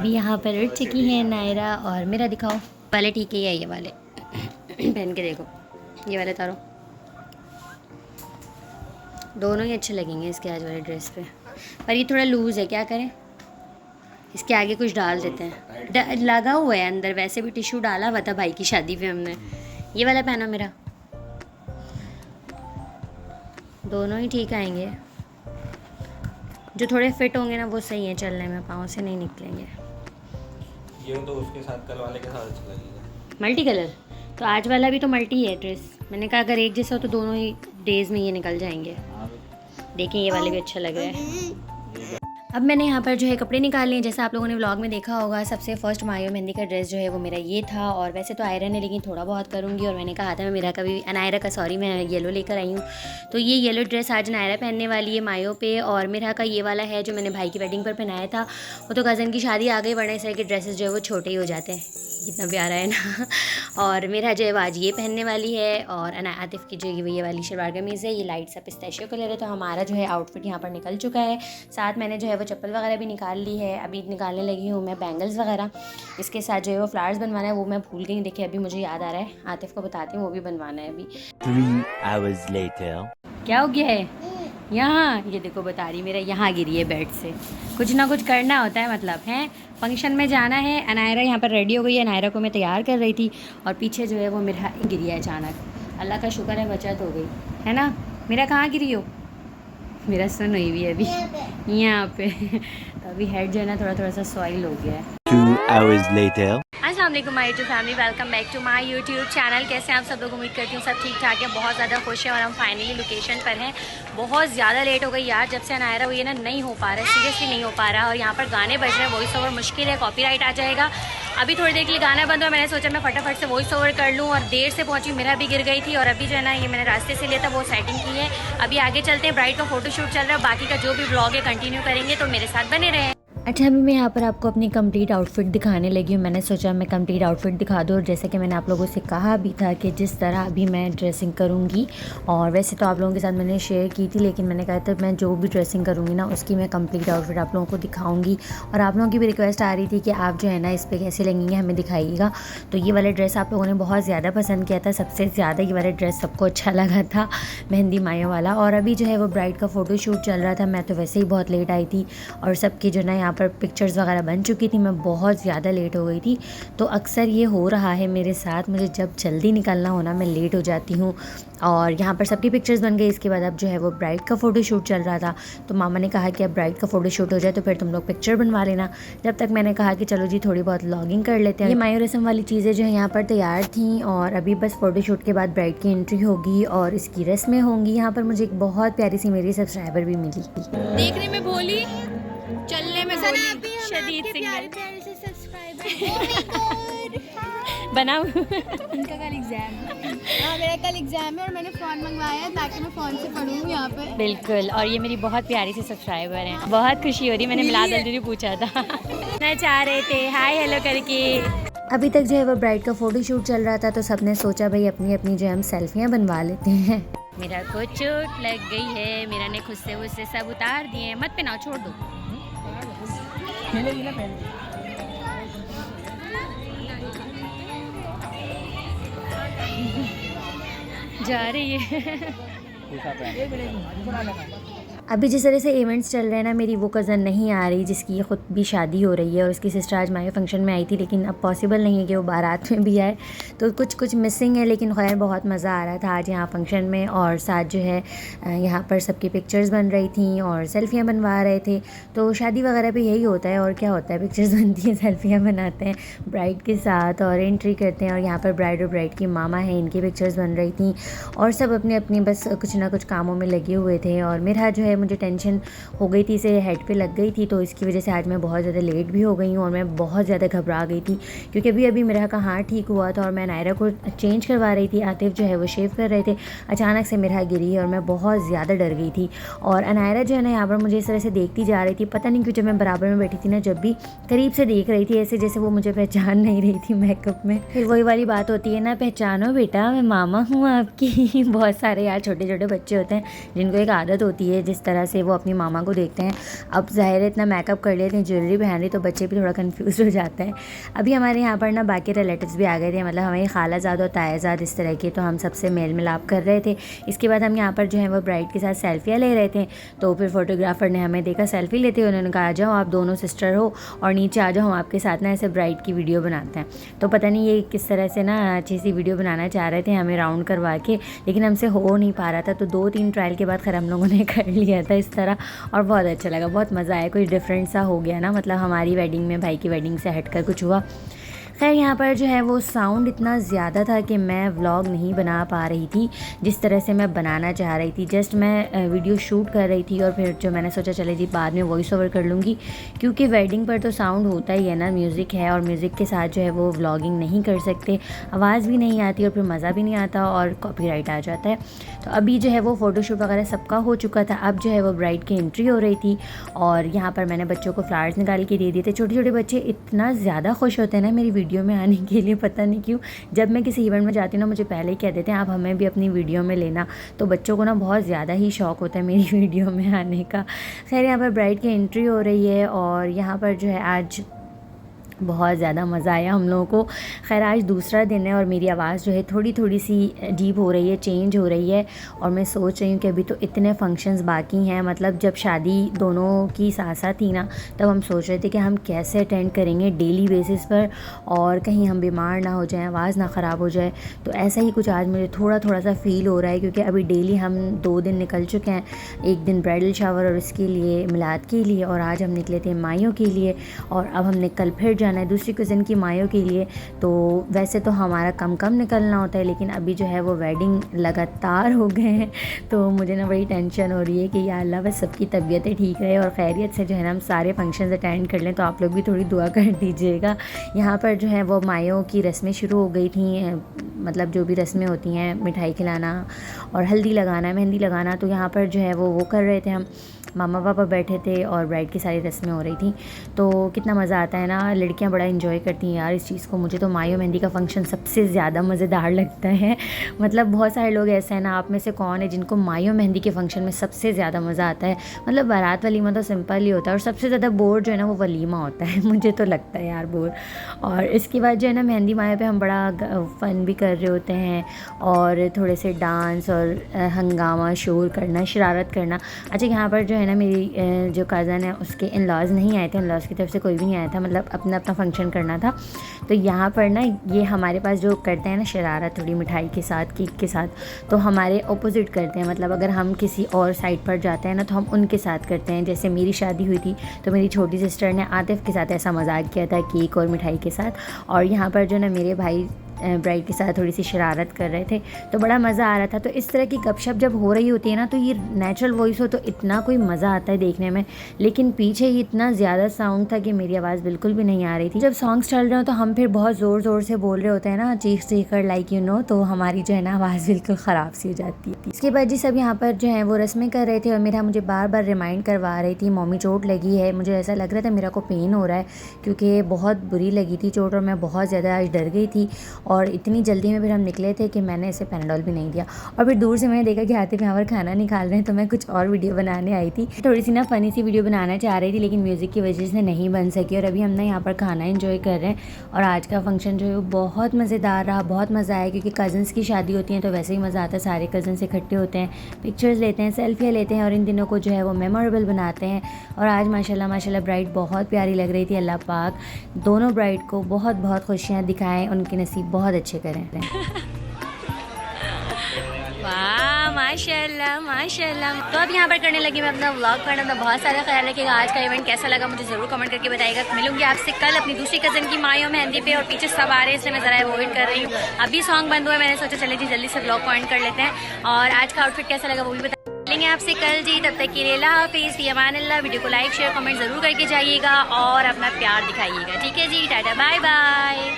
अभी यहाँ पर उठ चुकी हैं नायरा और मेरा दिखाओ वाले ठीक है ये वाले पहन के देखो ये वाले तारो दोनों ही अच्छे लगेंगे इसके आज वाले ड्रेस पे पर ये थोड़ा लूज़ है क्या करें इसके आगे कुछ डाल देते हैं लगा हुआ है अंदर वैसे भी टिश्यू डाला हुआ था भाई की शादी पे हमने ये वाला पहना मेरा दोनों ही ठीक आएंगे जो थोड़े फिट होंगे ना वो सही है चलने में पाँव से नहीं निकलेंगे ये तो उसके साथ कल वाले के साथ अच्छा लगेगा मल्टी कलर तो आज वाला भी तो मल्टी है ड्रेस मैंने कहा अगर एक जैसा हो तो दोनों ही डेज में ये निकल जाएंगे देखें ये वाले भी अच्छा लग रहा है अब मैंने यहाँ पर जो है कपड़े निकाल लिए जैसा आप लोगों ने व्लॉग में देखा होगा सबसे फर्स्ट मायो मेहंदी का ड्रेस जो है वो मेरा ये था और वैसे तो आयरन है लेकिन थोड़ा बहुत करूँगी और मैंने कहा था मैं मेरा कभी नायरा का सॉरी मैं येलो लेकर आई हूँ तो ये येलो ड्रेस आज नायरा पहनने वाली है मायो पे और मेरा का ये वाला है जो मैंने भाई की वेडिंग पर पहनाया था वो तो कज़न की शादी आ गई वरना इस तरह के ड्रेसेस जो है वो छोटे ही हो जाते हैं कितना प्यारा है ना और मेरा जो है वो आज ये पहनने वाली है और आतिफ की जो ये वाली शलवार कमीज़ है ये लाइट सा पिस्ताशियो कलर है तो हमारा जो है आउटफिट यहाँ पर निकल चुका है साथ मैंने जो है वो चप्पल वगैरह भी निकाल ली है अभी निकालने लगी हूँ मैं बैंगल्स वगैरह इसके साथ जो है वो फ्लावर्स बनवाना है वो मैं भूल गई देखिए अभी मुझे याद आ रहा है आतिफ को बताती हूँ वो भी बनवाना है अभी 3 hours later क्या हो गया है यहाँ ये देखो बता रही मेरा यहाँ गिरी है बेड से कुछ ना कुछ करना होता है मतलब है फंक्शन में जाना है अनायरा यहाँ पर रेडी हो गई है अनायरा को मैं तैयार कर रही थी और पीछे जो है वो मेरा गिरी है अचानक अल्लाह का शुक्र है बचत हो गई है ना मेरा कहाँ गिरी हो मेरा सुन हुई भी है अभी यहाँ पे तो अभी हेड जो है ना थोड़ा सा सॉइल हो गया है 2 hours later अस्सलाम वालेकुम my YouTube family welcome back to my YouTube channel कैसे हैं आप सब लोग उम्मीद करती हूँ सब ठीक ठाक है बहुत ज़्यादा खुश हैं और हम फाइनली लोकेशन पर हैं बहुत ज़्यादा लेट हो गई यार जब से अनायरा हुई है ना नहीं हो पा रहा है सीरियसली नहीं हो पा रहा और यहाँ पर गाने बज रहे हैं वॉइस ओवर मुश्किल है कॉपीराइट आ जाएगा अभी थोड़ी देर के लिए गाना बंद हुआ मैंने सोचा मैं फटाफट से वॉइस ओवर कर लूँ और देर से पहुँची मेरा भी गिर गई थी और अभी जो है ना ये मैंने रास्ते से लिया था वो सेटिंग की है अभी आगे चलते हैं ब्राइड का फोटोशूट चल रहा है बाकी का जो भी ब्लॉग है कंटिन्यू करेंगे तो मेरे साथ बने रहें अच्छा अभी मैं यहाँ पर आपको अपनी कंप्लीट आउटफिट दिखाने लगी हूँ मैंने सोचा मैं कंप्लीट आउटफिट दिखा दूँ और जैसे कि मैंने आप लोगों से कहा भी था कि जिस तरह अभी मैं ड्रेसिंग करूँगी और वैसे तो आप लोगों के साथ मैंने शेयर की थी लेकिन मैंने कहा था मैं जो भी ड्रेसिंग करूँगी ना उसकी मैं कंप्लीट आउटफिट आप लोगों को दिखाऊँगी और आप लोगों की भी रिक्वेस्ट आ रही थी कि आप जो है ना इस पर कैसे लगेंगे हमें दिखाइएगा तो ये वाला ड्रेस आप लोगों ने बहुत ज़्यादा पसंद किया था सबसे ज़्यादा ये वाला ड्रेस सबको अच्छा लगा था मेहंदी मायो वाला और अभी जो है वो ब्राइड का फ़ोटोशूट चल रहा था मैं तो वैसे ही बहुत लेट आई थी और सबकी जो ना यहाँ पर पिक्चर्स वगैरह बन चुकी थी मैं बहुत ज़्यादा लेट हो गई थी तो अक्सर ये हो रहा है मेरे साथ मुझे जब जल्दी निकलना होना मैं लेट हो जाती हूँ और यहाँ पर सबकी पिक्चर्स बन गई इसके बाद अब जो है वो ब्राइड का फ़ोटोशूट चल रहा था तो मामा ने कहा कि अब ब्राइड का फ़ोटोशूट हो जाए तो फिर तुम लोग पिक्चर बनवा लेना जब तक मैंने कहा कि चलो जी थोड़ी बहुत लॉगिंग कर लेते हैं ये मायो रस्म वाली चीज़ें जो है यहाँ पर तैयार थी और अभी बस फ़ोटोशूट के बाद ब्राइड की एंट्री होगी और इसकी रस्में होंगी यहाँ पर मुझे एक बहुत प्यारी सी मेरी सब्सक्राइबर भी मिली देखने में भोली चलने में भोली शदीद सिंगल बनाओ उनका कल एग्जाम है मेरा कल एग्जाम है और मैंने फ़ोन मंगवाया है ताकि मैं फ़ोन से पढ़ूँ यहाँ पर बिल्कुल और ये मेरी बहुत प्यारी सी सब्सक्राइबर हैं बहुत खुशी हो रही मैंने मिलाद अलदरी पूछा था ना चाह रहे थे हाय हेलो करके अभी तक जो है वो ब्राइड का फ़ोटोशूट चल रहा था तो सबने सोचा भाई अपनी अपनी जो हम सेल्फियाँ बनवा लेते हैं मेरा को चोट लग गई है मेरा ने खुद से उससे सब उतार दिए मत पहनाओ छोड़ दो जा रही है अभी जिस तरह से इवेंट्स चल रहे हैं ना मेरी वो कज़न नहीं आ रही जिसकी ख़ुद भी शादी हो रही है और उसकी सिस्टर आज मायो फंक्शन में आई थी लेकिन अब पॉसिबल नहीं है कि वो बारात में भी आए तो कुछ मिसिंग है लेकिन खैर बहुत मज़ा आ रहा था आज यहाँ फंक्शन में और साथ जो है यहाँ पर सबकी पिक्चर्स बन रही थी और सेल्फियाँ बनवा रहे थे तो शादी वगैरह पे यही होता है और क्या होता है पिक्चर्स बनती हैं सेल्फियाँ बनाते हैं ब्राइड के साथ और एंट्री करते हैं और यहाँ पर ब्राइड और ब्राइड की मामा है इनकी पिक्चर्स बन रही थी और सब अपनी अपनी बस कुछ ना कुछ कामों में लगे हुए थे और मेरा जो है मुझे टेंशन हो गई थी इसे हेड पे लग गई थी तो इसकी वजह से आज मैं बहुत ज़्यादा लेट भी हो गई हूँ और मैं बहुत ज़्यादा घबरा गई थी क्योंकि अभी मेरा का हाथ ठीक हुआ था और मैं नायरा को चेंज करवा रही थी आतिफ जो है वो शेव कर रहे थे अचानक से मेरा गिरी और मैं बहुत ज़्यादा डर गई थी और अनायरा जो है ना यहाँ पर मुझे इस तरह से देखती जा रही थी पता नहीं क्यों जब मैं बराबर में बैठी थी ना जब भी करीब से देख रही थी ऐसे जैसे वो मुझे पहचान नहीं रही थी मेकअप में फिर वही वाली बात होती है ना पहचानो बेटा मैं मामा हूँ आपकी बहुत सारे यार छोटे छोटे बच्चे होते हैं जिनको एक आदत होती है जिस इस तरह से वो अपनी मामा को देखते हैं। अब ज़ाहिर है इतना मेकअप कर लेते हैं, ज्वेलरी पहन रही, तो बच्चे भी थोड़ा कंफ्यूज हो जाते हैं। अभी हमारे यहाँ पर ना बाकी रिलेटिव्स भी आ गए थे, मतलब हमारी खालाजाद और तायाजाद इस तरह के, तो हम सबसे मेल मिलाप कर रहे थे। इसके बाद हम यहाँ पर जो है वो ब्राइड के साथ सेल्फियाँ ले रहे थे, तो फिर फोटोग्राफर ने हमें देखा सेल्फी लेते हुए, उन्होंने कहा आ जाओ आप दोनों सिस्टर हो और नीचे आ जाओ, हम आपके साथ ना ऐसे ब्राइड की वीडियो बनाते हैं। तो पता नहीं ये किस तरह से ना अच्छी सी वीडियो बनाना चाह रहे थे हमें राउंड करवा के, लेकिन हमसे हो नहीं पा रहा था। तो 2-3 ट्रायल के बाद खैर हम लोगों ने कर लिया था इस तरह, और बहुत अच्छा लगा, बहुत मज़ा आया। कुछ डिफरेंट सा हो गया ना, मतलब हमारी वेडिंग में भाई की वेडिंग से हटकर कुछ हुआ। खैर यहाँ पर जो है वो साउंड इतना ज़्यादा था कि मैं व्लॉग नहीं बना पा रही थी जिस तरह से मैं बनाना चाह रही थी। जस्ट मैं वीडियो शूट कर रही थी और फिर जो मैंने सोचा चले जी बाद में वॉइस ओवर कर लूँगी, क्योंकि वेडिंग पर तो साउंड होता ही है ना, म्यूज़िक है और म्यूज़िक के साथ जो है वो व्लॉगिंग नहीं कर सकते, आवाज़ भी नहीं आती और फिर मज़ा भी नहीं आता और कॉपीराइट आ जाता है। तो अभी जो है वो फ़ोटोशूट वगैरह सबका हो चुका था, अब जो है वो ब्राइड की एंट्री हो रही थी और यहाँ पर मैंने बच्चों को फ्लावर्स निकाल के दे दिए थे। छोटे छोटे बच्चे इतना ज़्यादा खुश होते हैं ना मेरी वीडियो में आने के लिए, पता नहीं क्यों। जब मैं किसी इवेंट में जाती हूँ ना, मुझे पहले ही कह देते हैं आप हमें भी अपनी वीडियो में लेना, तो बच्चों को ना बहुत ज़्यादा ही शौक़ होता है मेरी वीडियो में आने का। खैर यहाँ पर ब्राइड की एंट्री हो रही है और यहाँ पर जो है आज बहुत ज़्यादा मज़ा आया हम लोगों को। खैर आज दूसरा दिन है और मेरी आवाज़ जो है थोड़ी सी अजीब हो रही है, चेंज हो रही है, और मैं सोच रही हूँ कि अभी तो इतने फंक्शंस बाकी हैं। मतलब जब शादी दोनों की साथ साथ थी ना, तब हम सोच रहे थे कि हम कैसे अटेंड करेंगे डेली बेसिस पर और कहीं हम बीमार ना हो जाएं, आवाज़ ना ख़राब हो जाए। तो ऐसा ही कुछ आज मुझे थोड़ा सा फ़ील हो रहा है, क्योंकि अभी डेली हम 2 दिन निकल चुके हैं, एक दिन ब्राइडल शावर और उसके लिए मिलाद के लिए, और आज हम निकले थे माइयों के लिए, और अब हमने कल फिर जाना है दूसरी कज़न की माइयों के लिए। तो वैसे तो हमारा कम निकलना होता है, लेकिन अभी जो है वो वेडिंग लगातार हो गए हैं, तो मुझे ना बड़ी टेंशन हो रही है कि या अल्लाह बस सबकी तबीयतें ठीक रहे और खैरियत से जो है ना हम सारे फंक्शंस अटेंड कर लें। तो आप लोग भी थोड़ी दुआ कर दीजिएगा। यहाँ पर जो है वो माइयों की रस्में शुरू हो गई थी, मतलब जो भी रस्में होती हैं, मिठाई खिलाना और हल्दी लगाना, मेहंदी लगाना, तो यहाँ पर जो है वो कर रहे थे हम। मामा पापा बैठे थे और ब्राइड की सारी रस्में हो रही थी। तो कितना मज़ा आता है ना, लड़कियां बड़ा एंजॉय करती हैं यार इस चीज़ को। मुझे तो मायो मेहंदी का फ़ंक्शन सबसे ज़्यादा मज़ेदार लगता है। मतलब बहुत सारे लोग ऐसे हैं ना, आप में से कौन है जिनको मायो मेहंदी के फ़ंक्शन में सबसे ज़्यादा मज़ा आता है। मतलब बारात वलीमा तो सिंपल ही होता है और सबसे ज़्यादा बोर जो है ना वो वलीमा होता है, मुझे तो लगता है यार बोर। और इसके बाद जो है ना मेहंदी माया पे हम बड़ा फ़न भी कर रहे होते हैं और थोड़े से डांस और हंगामा, शोर करना, शरारत करना। अच्छा यहाँ पर जो है ना मेरी जो कज़न है उसके इन लॉज़ नहीं आए थे, इन लॉज़ की तरफ से कोई भी नहीं आया था, मतलब अपना फंक्शन करना था। तो यहाँ पर ना ये हमारे पास जो करते हैं ना शरारत थोड़ी मिठाई के साथ, केक के साथ, तो हमारे ऑपोजिट करते हैं। मतलब अगर हम किसी और साइड पर जाते हैं ना तो हम उनके साथ करते हैं। जैसे मेरी शादी हुई थी तो मेरी छोटी सिस्टर ने आतिफ़ के साथ ऐसा मजाक किया था केक और मिठाई के साथ, और यहाँ पर जो ना मेरे भाई ब्राइड के साथ थोड़ी सी शरारत कर रहे थे, तो बड़ा मज़ा आ रहा था। तो इस तरह की गपशप जब हो रही होती है ना, तो ये नेचुरल वॉइस हो तो इतना कोई मज़ा आता है देखने में, लेकिन पीछे ही इतना ज़्यादा साउंड था कि मेरी आवाज़ बिल्कुल भी नहीं आ रही थी। जब सॉन्ग्स चल रहे हो तो हम फिर बहुत ज़ोर से बोल रहे होते हैं ना, चीख कर लाइक यू नो, तो हमारी जो है ना आवाज़ बिल्कुल ख़राब सी हो जाती है। इसके बाद जी सब यहाँ पर जो है वो रस्में कर रहे थे और मेरा मुझे बार रिमाइंड करवा रही थी मम्मी चोट लगी है। मुझे ऐसा लग रहा था मेरा को पेन हो रहा है, क्योंकि बहुत बुरी लगी थी चोट और मैं बहुत ज़्यादा आज डर गई थी। और इतनी जल्दी में फिर हम निकले थे कि मैंने इसे पैनाडोल भी नहीं दिया। और फिर दूर से मैंने देखा कि आतिफ़ यहाँ पर खाना निकाल रहे हैं, तो मैं कुछ और वीडियो बनाने आई थी। थोड़ी सी ना फ़नी सी वीडियो बनाना चाह रही थी, लेकिन म्यूज़िक की वजह से नहीं बन सकी। और अभी हम ना यहाँ पर खाना एंजॉय कर रहे हैं और आज का फंक्शन जो है वो बहुत मज़ेदार रहा, बहुत मज़ा आया, क्योंकि कज़न्स की शादी होती है तो वैसे ही मज़ा आता है। सारे कज़न्स इकट्ठे होते हैं, पिक्चर्स लेते हैं, सेल्फियाँ लेते हैं और इन दिनों को जो है वो मेमोरेबल बनाते हैं। और आज माशाल्लाह ब्राइड बहुत प्यारी लग रही थी। अल्लाह पाक दोनों ब्राइड को बहुत खुशियाँ दिखाएँ, उनके नसीब बहुत अच्छे करें। वाह माशाल्लाह। तो अब यहाँ पर करने लगी मैं अपना व्लॉग करना। तो बहुत सारा ख्याल रखिएगा। आज का इवेंट कैसा लगा मुझे ज़रूर कमेंट करके बताइएगा। मिलूंगी आपसे कल अपनी दूसरी कज़न की माइयों मेहंदी पे, और पीछे सब आ रहे हैं इसलिए मैं ज़रा अवॉइड कर रही हूँ। अभी सॉन्ग बंद हुआ है, मैंने सोचा चले जी जल्दी से व्लॉग को एंड कर लेते हैं। और आज का आउटफिट कैसा लगा वो भी बताएंगे आपसे कल जी। तब तक के लिए अल्लाह हाफिज़, फ़ी अमान अल्लाह। वीडियो को लाइक शेयर कमेंट ज़रूर करके जाइएगा और अपना प्यार दिखाइएगा, ठीक है जी। Tata bye bye.